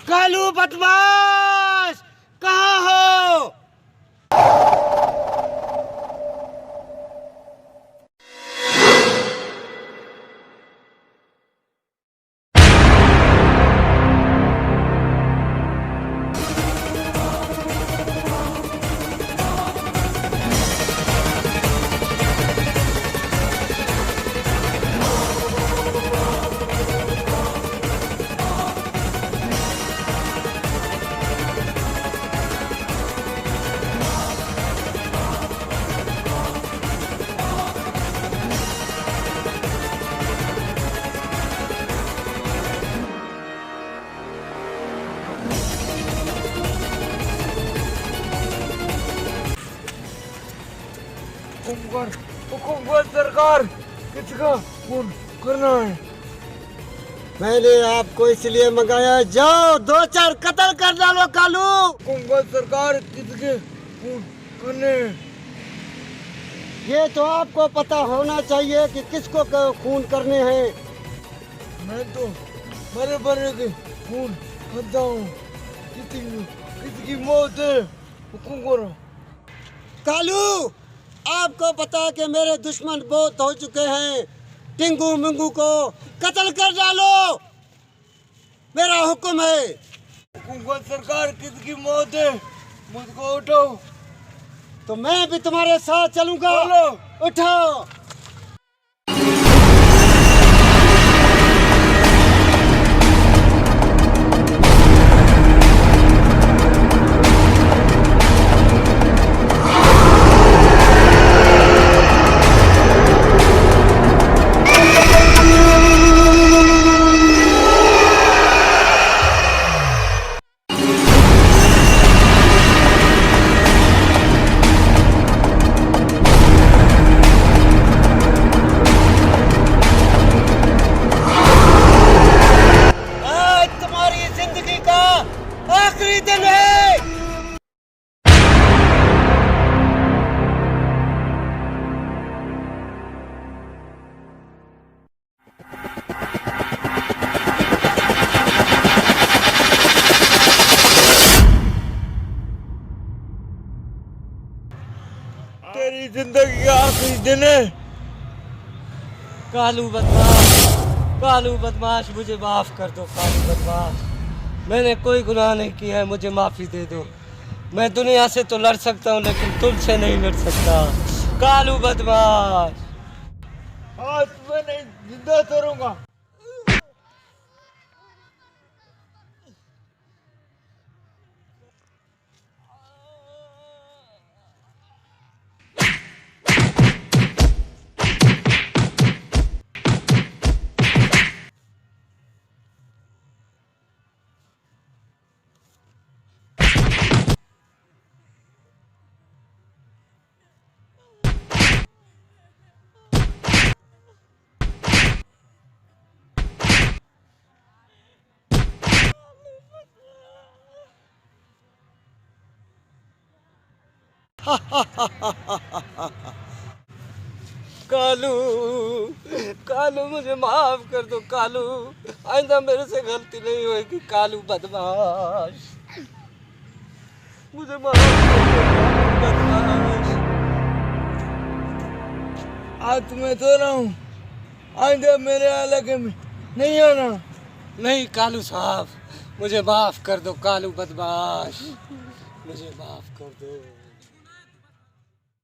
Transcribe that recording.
कालू बदमाश, कहाँ हो? हुकूमत सरकार, किसका खून करना है? मैंने आपको इसलिए मंगाया, जाओ दो चार कत्ल कर डालो कालू। हुकूमत सरकार, किसके खून करने हैं? ये तो आपको पता होना चाहिए कि किसको खून करने हैं। मैं तो बड़े बड़े के खून करता हूँ। किसकी मौत है, हुकुम करो। कालू, आपको पता है कि मेरे दुश्मन बहुत हो चुके हैं। टिंगू मिंगू को कत्ल कर डालो, मेरा हुक्म है। हुकूमत सरकार, किसकी मौत है, मुझको उठाओ। तो मैं भी तुम्हारे साथ चलूंगा। उठाओ। आखिरी दिन है। तेरी जिंदगी का आखिरी दिन है। कालू बदमाश, कालू बदमाश, मुझे माफ कर दो कालू बदमाश। मैंने कोई गुनाह नहीं किया है, मुझे माफी दे दो। मैं दुनिया से तो लड़ सकता हूँ लेकिन तुमसे नहीं लड़ सकता कालू बदमाश। आज मैं नहीं जिंदा करूंगा। कालू, कालू मुझे माफ कर दो कालू। आइंदा मेरे से गलती नहीं होगी कालू बदमाश। मुझे माफ कर दो कालू बदमाश। आज मैं सो रहा हूँ, आइंदा मेरे इलाके में नहीं आना। नहीं कालू साहब, मुझे माफ कर दो कालू बदमाश, मुझे माफ कर दो।